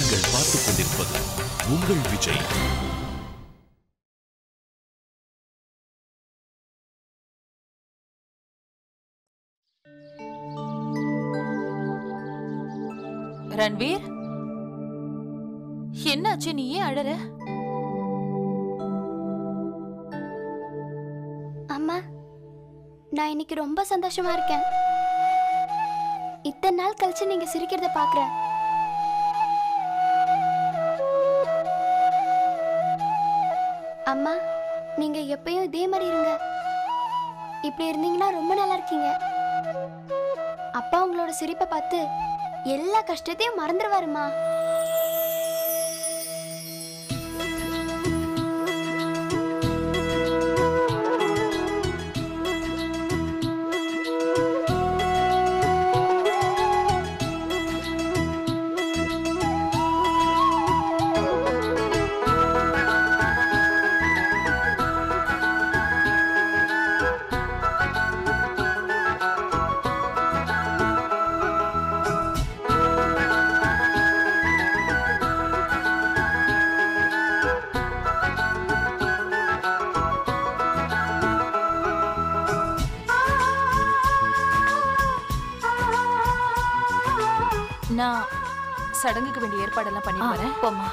நீங்கள் பார்த்துக் கொண்டிருப்பது உங்கள் விஜய். ரன்வீர், என்னாச்சு? நீ ஏன் அழற? அம்மா, நான் இன்னைக்கு ரொம்ப சந்தோஷமா இருக்கேன். இத்தனை நாள் கழிச்சு நீங்க சிரிக்கிறத பாக்குறேன். அம்மா, நீங்க எப்பயும் இதே மாதிரி இருங்க. இப்படி இருந்தீங்கன்னா ரொம்ப நல்லா இருக்கீங்க. அப்பா உங்களோட சிரிப்பை பார்த்து எல்லா கஷ்டத்தையும் மறந்துடுவாருமா. நான் சடங்குக்கு வேண்டிய ஏற்பாடெல்லாம் பண்ணி வரேன். போமா.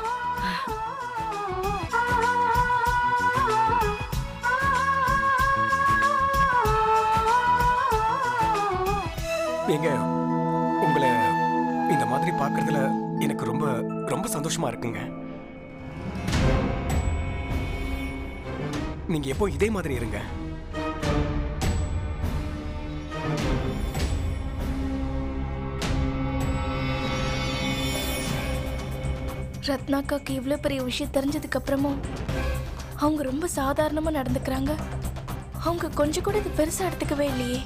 நீங்க உங்களை இந்த மாதிரி பார்க்கறதுல எனக்கு ரொம்ப ரொம்ப சந்தோஷமா இருக்குங்க. நீங்க எப்போ இதே மாதிரி இருங்க. ரத்னாக்காக்கு இவ்வளோ பெரிய விஷயம் தெரிஞ்சதுக்கு அப்புறமும் அவங்க ரொம்ப சாதாரணமா நடந்துக்கிறாங்க. அவங்க கொஞ்சம் கூட இது பெருசா எடுத்துக்கவே இல்லையே.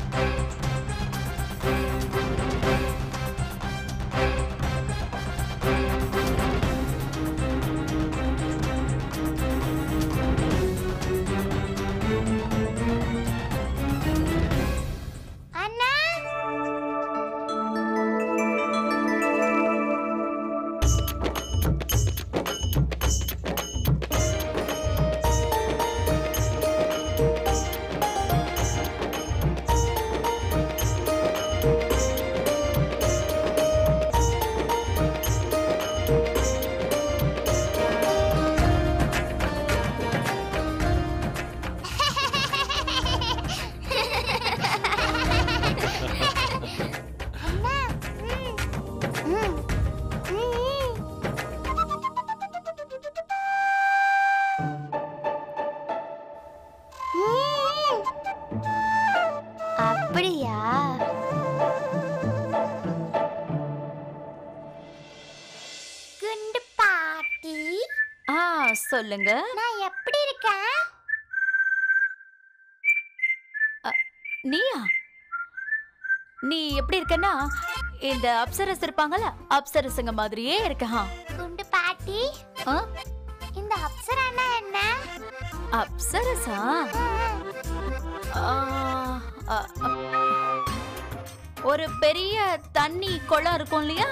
அப்படியா? குண்டு பாட்டி, சொல்லுங்க. நான் எப்படி இருக்கேன்? நீயா? நீ எப்படி இருக்கன்னா இந்த அப்சரஸ் இருப்பாங்கல்ல, அப்சரசுங்க மாதிரியே இருக்க. குண்டு பாட்டி, இந்த அப்சரானா என்ன? அப்சரஸா? ஒரு பெரிய தண்ணி குளம் இருக்கும் இல்லையா,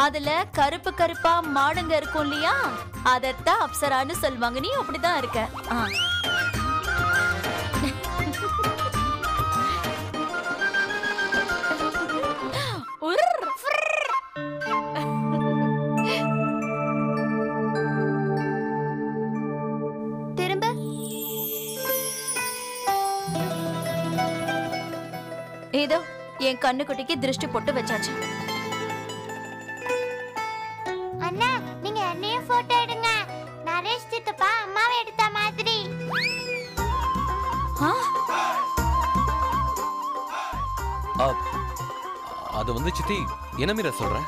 அதுல கருப்பு கருப்பா மாடுங்க இருக்கும் இல்லையா, அதத்தான் அப்சரான்னு சொல்லுவாங்க. நீ அப்படிதான் இருக்க. திரும்ப. ஏதோ என் கண்ணுக்குட்டிக்கு திருஷ்டி போட்டு வச்சாச்சு. அண்ணா, நீங்க என்னையும் போட்டோ எடுங்க. நரேஷ் சித்தப்பா அம்மாவை எடுத்த மாதிரி. அது வந்து சித்தி, என்ன மீற சொல்றேன்?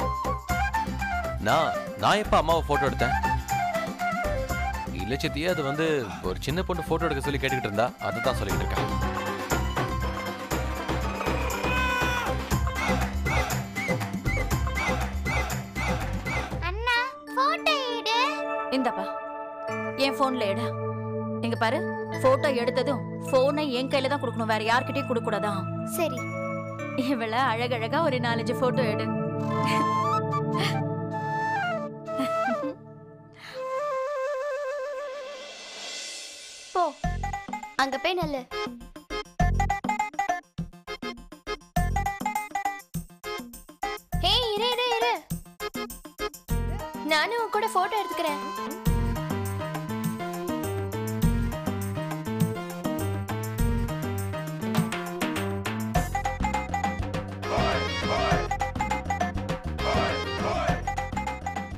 நான் எப்ப அம்மாவை போட்டோ எடுத்தேன்? இல்ல சித்தி, அது வந்து ஒரு சின்ன பொண்ணு போட்டோ எடுக்க சொல்லி கேட்டுக்கிட்டு இருந்தா, அதுதான் சொல்லிக்கிட்டு இருக்கேன். அண்ணா, போட்டோ எடு. இந்தப்பா என் போன்ல எடு. இங்க பாரு, போட்டோ எடுத்ததும் போனை என் கையில தான் கொடுக்கணும், வேற யார்கிட்டயும் கொடுக்க கூடாதா? சரி. இவள அழகழகா ஒரு 4-5 போட்டோ எடு. அங்க போய் நல்ல. ஏய் இரு இரு இரு, நானும் உன் கூட போட்டோ எடுத்துக்கிறேன்.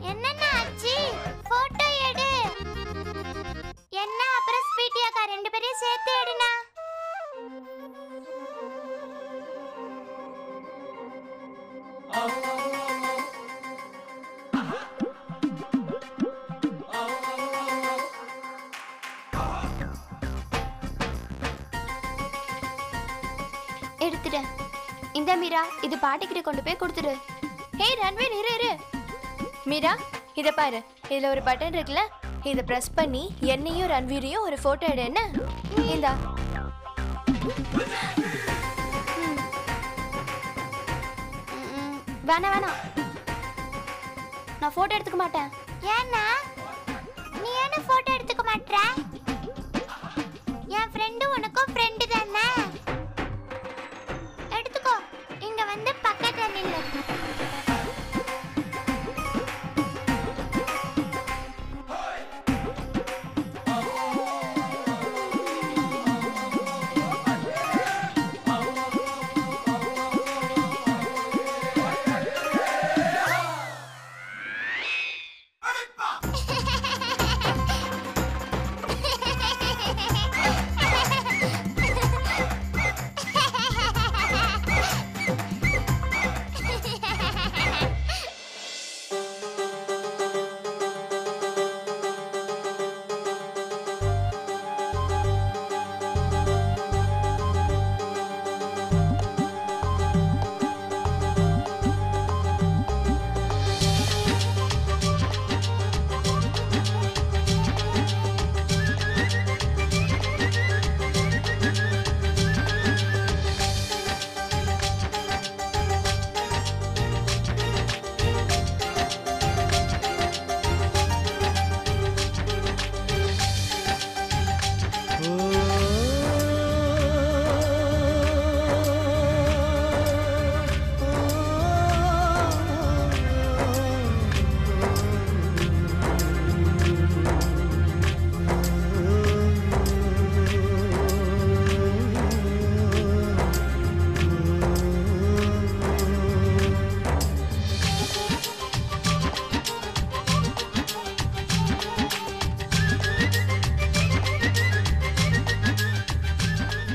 என்னன்னா ஆச்சி, போட்டோ எடு. என்ன அப்புறம் ஸ்வீட்டியாக்கா ரெண்டு பேரையும் சேர்த்து எடுனா. எடுத்துட்டேன். இந்த மீரா, இது பாட்டிக்கிட்ட கொண்டு போய் கொடுத்துடு. ஏய் ரன்வீர் இரு இரு. மீரா இத பாரு, இதுல ஒரு பட்டன் இருக்குல்ல, இத பிரஸ் பண்ணி என்னையும் ரன்வீரையும் ஒரு போட்டோ எடு. என்ன இந்தா. வேணாம் வேணாம், நான் போட்டோ எடுத்துக்க மாட்டேன். ஏன்னா நீ என்ன போட்டோ எடுத்துக்க மாட்ற? என் ஃப்ரெண்டு உனக்கும் ஃப்ரெண்டு தானே, எடுத்துக்கோ. இங்க வந்து பக்கத்துல நில்லு.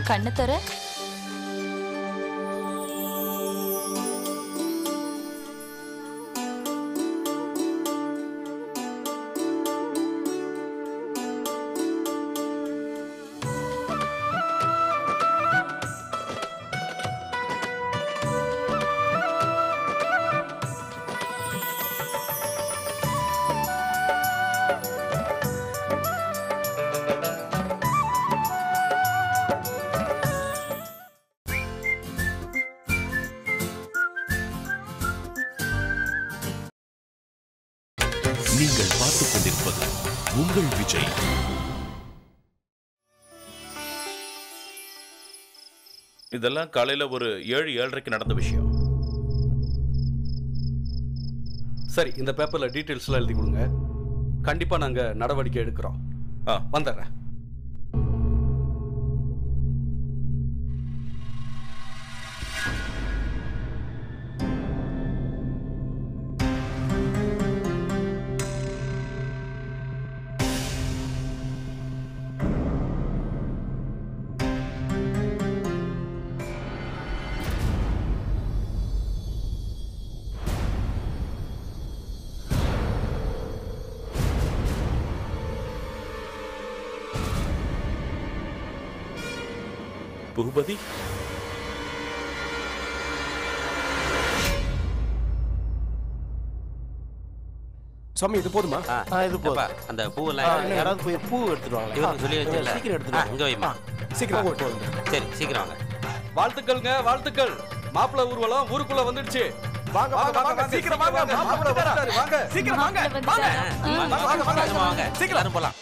கண்ணு தர. நீங்கள் பார்த்துக் கொண்டிருப்பது உங்கள் விஜய். இதெல்லாம் காலையில ஒரு 7-7:30 நடந்த விஷயம். சரி, இந்த பேப்பர்ல டீடைல்ஸ்லாம் எழுதி கொடுங்க. கண்டிப்பா நாங்க நடவடிக்கை எடுக்கிறோம். வந்துடுறேன். பூபதி, சுவாமி இது போதுமா? இது போதும். அந்த பூவெல்லாம் யாராவது போய் பூ எடுத்துட்டு வாங்க. இவருக்கு சொல்லி வச்சல. சீக்கிரம் எடுத்துட்டு இங்க வைமா. சீக்கிரம் போட்டு வாங்க. சரி, சீக்கிரம் வாங்க. வாழ்த்துக்கள்ங்க, வாழ்த்துக்கள். மாப்பிள்ளை ஊர்வலம் ஊருக்குள்ள வந்துடுச்சு. வாங்க வாங்க வாங்க, சீக்கிரம் வாங்க. மாப்பிள்ளை வந்துட்டாரு, வாங்க. சீக்கிரம் வாங்க. வாங்க வாங்க வாங்க. சீக்கிரம் போலாம்.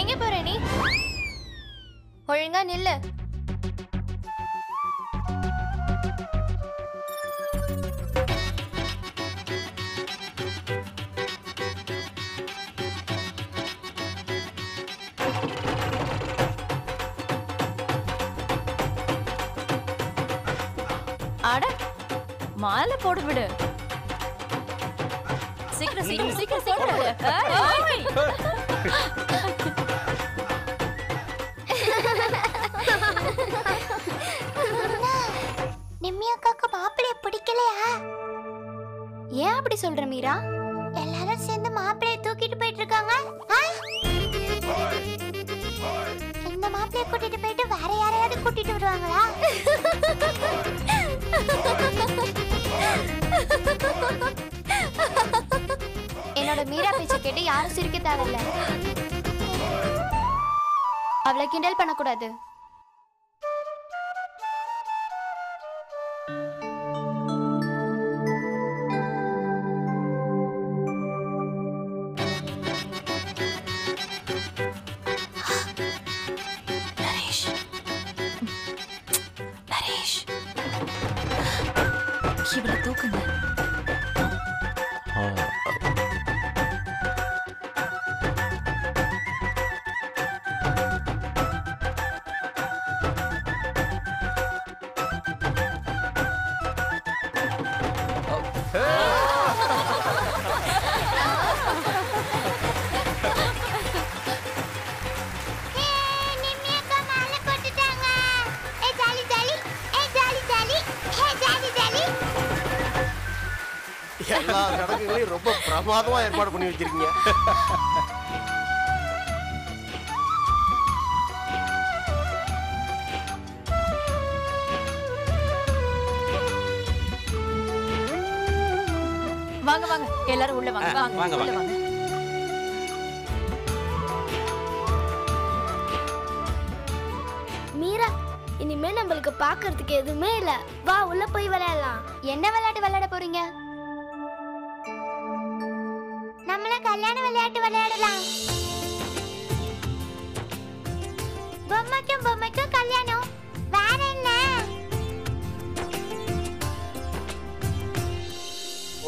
எங்க போற நீ? ஒழுங்கா நில்லு. அட மாலை போடு விடு. சீக்கிரம் சீக்கிரம் சீக்கிரம் சீக்கிரம். நிம்மி அக்காக்கு மாப்பிளைய பிடிக்கலையா? ஏன் அப்படி சொல்ற மீரா? எல்லாரும் சேர்ந்து மாப்பிளைய தூக்கிட்டு போயிட்டு இருக்காங்க. இந்த மாப்பிளைய கூட்டிட்டு போயிட்டு வேற யாரையாவது கூட்டிட்டு வருவாங்களா? என்னோட மீரா பேச்ச கேட்டு யாரும் சிரிக்க தேவையில்ல. அவளை கிண்டல் பண்ணக்கூடாது. இவளை தூக்குங்க. எல்லா சடங்குகளையும் ரொம்ப பிரமாதமா ஏற்பாடு பண்ணி வச்சிருக்கீங்க. வாங்க வாங்க எல்லாரும் உள்ள வாங்க. வாங்க உள்ள வாங்க. மீரா, இனிமே நம்மளுக்கு பாக்குறதுக்கு எதுவுமே இல்ல. வா உள்ள போய் விளையாடலாம். என்ன விளையாட்டு விளையாட போறீங்க? நம்மள கல்யாண விளையாட்டு விளையாடலாம். பொம்மைக்கும் பொம்மைக்கும் கல்யாணம். வேற என்ன?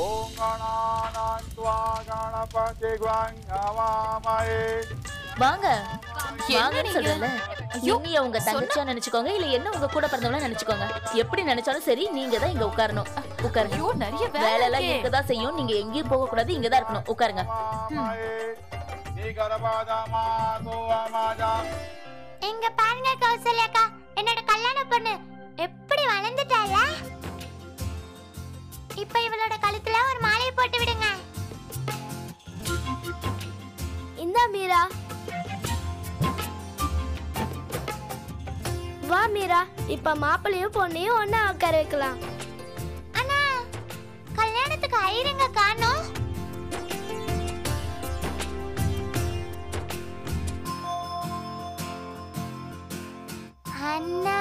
ஓம் கணானாத்வா கணபதி குவங்கவாமஹே. வாங்க வாங்கன்னு சொல்றேன்ல. யுமிய உங்க தங்கச்சியா நினைச்சுக்கோங்க, இல்ல என்ன உங்க கூட பிறந்தவங்களா நினைச்சுக்கோங்க. எப்படி நினைச்சாலும் சரி, நீங்க தான் இங்க உட்காரணும். உட்காருங்க. ஐயோ நிறைய வேலை எல்லாம் இங்க தான் செய்யும். நீங்க எங்கேயும் போக கூடாது, இங்க தான் இருக்கணும். உட்காருங்க. இங்க பாருங்க கௌசல்யாக்கா, என்னோட கல்யாண பொண்ணு எப்படி வளர்ந்துட்டாள. இப்ப இவளோட கழுத்துல ஒரு மாலையை போட்டு விடுங்க. இந்த மீரா, வா மீரா, இப்ப மாப்பிள்ளையும் பொண்ணையும் ஒண்ணா உட்கார வைக்கலாம். அண்ணா, கல்யாணத்துக்கு ஐயருங்க காணோம். அண்ணா,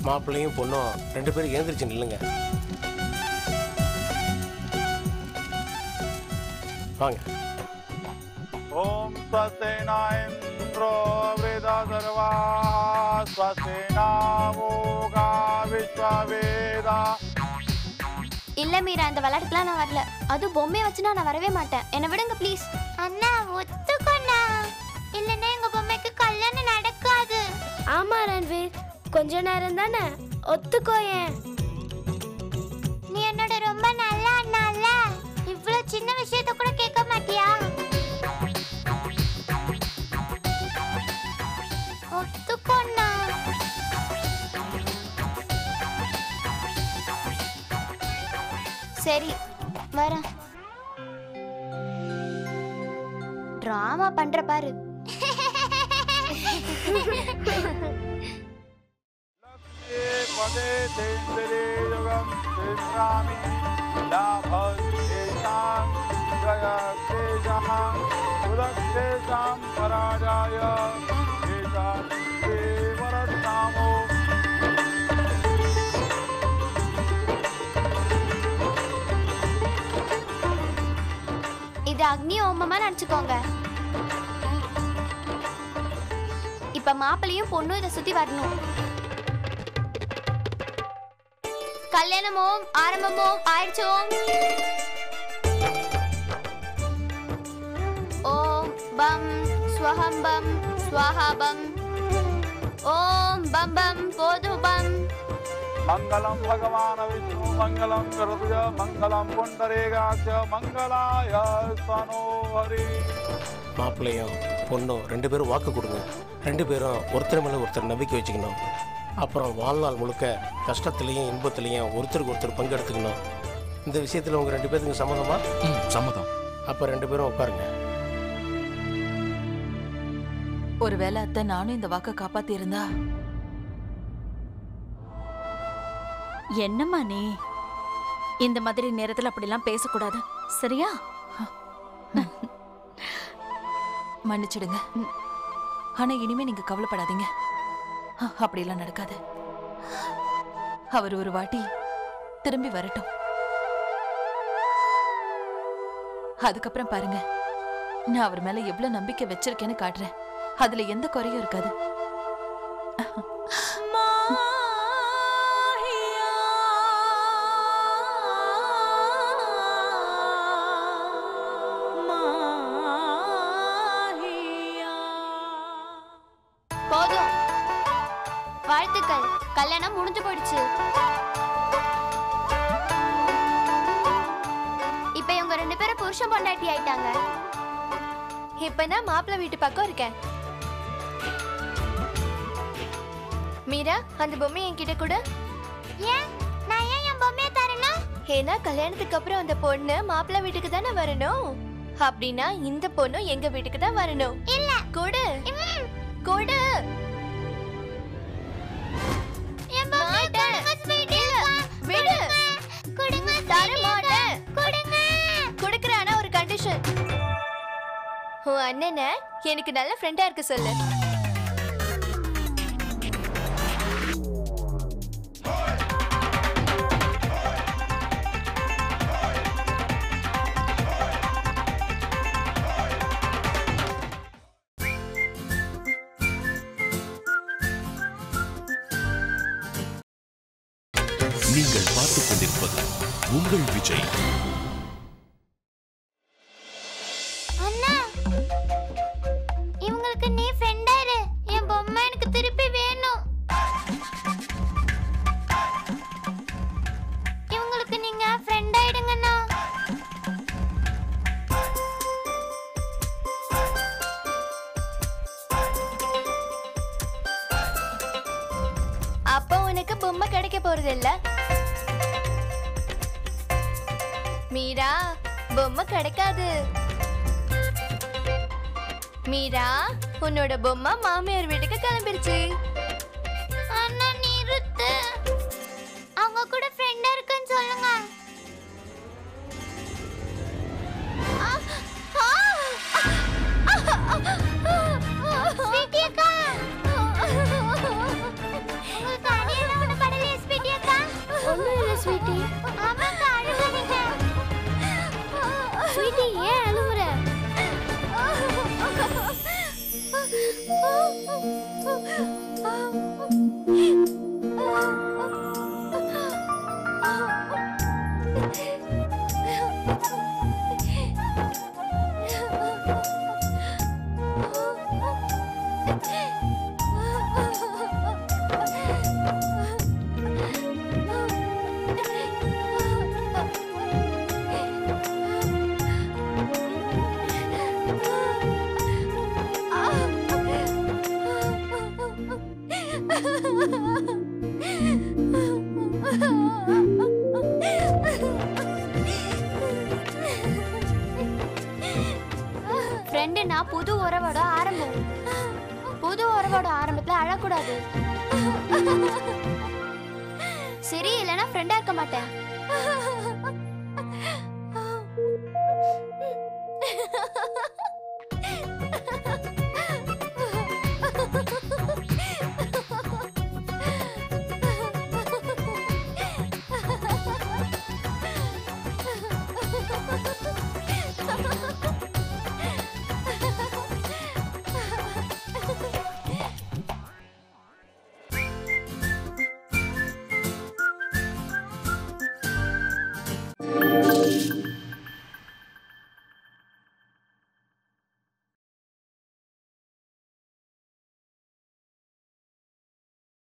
மாப்பிள்ளையும் பொண்ணும் 2 பேரும் எழுந்திருச்சு நில்லுங்க. வாங்க. ஓம் ஸ்வஸ்தினா இந்திரோ வேதா சர்வா ஸ்வஸ்தினா மூகா விஸ்வவேதா. இல்ல மீரா, இந்த விளையாட்டுக்குலாம் நான் வரல. அது பொம்மையை வச்சுனா நான் வரவே மாட்டேன். என்ன விடுங்க ப்ளீஸ். அண்ணா ஒத்துக்கோண்ணா, இல்லைன்னா எங்க பொம்மைக்கு கல்யாணம் நடக்காது. ஆமா ரன்வீர், கொஞ்ச நேரம் தானே, ஒத்துக்கோயேன். நீ என்னோட ரொம்ப நல்ல அண்ணால, இவ்வளவு சின்ன விஷயத்த கூட கேட்க மாட்டியா? ஒத்துக்கோண்ணா. சரி வரேன். டிராமா பண்ற பாரு. பதே தேந்திரே யுகம் தேசாமி லாபஸ்தேசாம் ஜயஸ்தேசாம் உலக்தேசாம் பராஜாய தேசாம் தேவரத்தாமோ. இது அக்னி ஹோமமா நினைச்சுக்கோங்க. இப்ப மாப்பிள்ளையும் பொண்ணும் இதை சுத்தி வரணும். கல்யாணமோ ஆரம்பமோ ஆயிடுச்சோ. ஓம் பம் ஸ்வஹம் பம் ஸ்வாஹா பம் ஓம் பம் பம் போது பம். மங்களம் பகவான் விஷ்ணு மங்களம் கருதுய மங்களம் கொண்டரேகாட்ச மங்களாய ஸ்வனோஹரி. மாப்பிள்ளையும் பொண்ணும் 2 பேரும் வாக்கு கொடுங்க. 2 பேரும் ஒருத்தர் மேலே ஒருத்தர் நம்பிக்கை வச்சுக்கணும். அப்புறம் வாழ்நாள் முழுக்க கஷ்டத்துலேயும் இன்பத்துலேயும் ஒருத்தருக்கு ஒருத்தர் பங்கெடுத்துக்கணும். இந்த விஷயத்தில் உங்கள் 2 பேருக்கு சம்மதமா? சம்மதம். அப்போ 2 பேரும் உட்காருங்க. ஒருவேளை அத்தை நானும் இந்த வாக்கை காப்பாத்தி இருந்தா. என்னம்மா நீ இந்த மாதிரி நேரத்தில் அப்படிலாம் பேசக்கூடாது, சரியா? மன்னிச்சிடுங்க. ஆனா இனிமே நீங்க கவலைப்படாதீங்க, அப்படியெல்லாம் நடக்காது. அவர் ஒரு வாட்டி திரும்பி வரட்டும், அதுக்கப்புறம் பாருங்க நான் அவர் மேல எவ்வளவு நம்பிக்கை வச்சிருக்கேன்னு காட்டுறேன். அதுல எந்த குறையும் இருக்காது. போதும், வாழ்த்துக்கள், கல்யாணம் முடிஞ்சு போயிடுச்சு. இப்ப இவங்க 2 பேரும் புருஷன் பொண்டாட்டி ஆயிட்டாங்க. இப்ப நான் மாப்பிள்ளை வீட்டு பக்கம் இருக்கேன். மீரா, அந்த பொம்மை என்கிட்ட கொடு. ஏன் நான் ஏன் என் பொம்மையை தரணும்? ஏன்னா கல்யாணத்துக்கு அப்புறம் அந்த பொண்ணு மாப்பிள்ளை வீட்டுக்கு தானே வரணும். அப்படின்னா இந்த பொண்ணு எங்க வீட்டுக்கு தான் வரணும். இல்ல, கொடு கொடு. என் பொம்மையை கொடுங்க ஸ்வீட்டி. விடு. கொடுங்க தர மாட்டேன். கொடுங்க. கொடுக்கற ஆனா ஒரு கண்டிஷன். உன் அண்ணனை எனக்கு நல்ல ஃப்ரெண்டா இருக்க சொல்லு. நீங்கள் பார்த்துக் கொண்டிருப்பது உங்கள் விஜய். அண்ணா, இவங்களுக்கு நீ ஃப்ரெண்டா இரு. என் பொம்மை எனக்கு திருப்பி வேணும். இவங்களுக்கு நீங்க ஃப்ரெண்டா ஆயிடுங்கண்ணா. அப்ப உனக்கு பொம்மை கிடைக்க போறது இல்ல. மீரா, பொம்மை கிடைக்காது. மீரா, உன்னோட பொம்மை மாமியார் வீட்டுக்கு கிளம்பிருச்சு. அண்ணா நிறுத்து. அவங்க கூட ஃப்ரெண்டா இருக்குன்னு சொல்லுங்க. ஸ்வீட்டி அக்கா, உங்களுக்கு அடியெல்லாம் ஒண்ணு படலையே ஸ்வீட்டி அக்கா? ஒண்ணும் இல்ல ஸ்வீட்டி. ஆமாக்கா, அழுகாதீங்க. ஸ்வீட்டி, ஏன் அழுவுற? ஃப்ரெண்டுனா புது உறவோட ஆரம்பம். புது உறவோட ஆரம்பத்துல அழக்கூடாது. சரி, இல்லைன்னா ஃப்ரெண்டா இருக்க மாட்டேன்.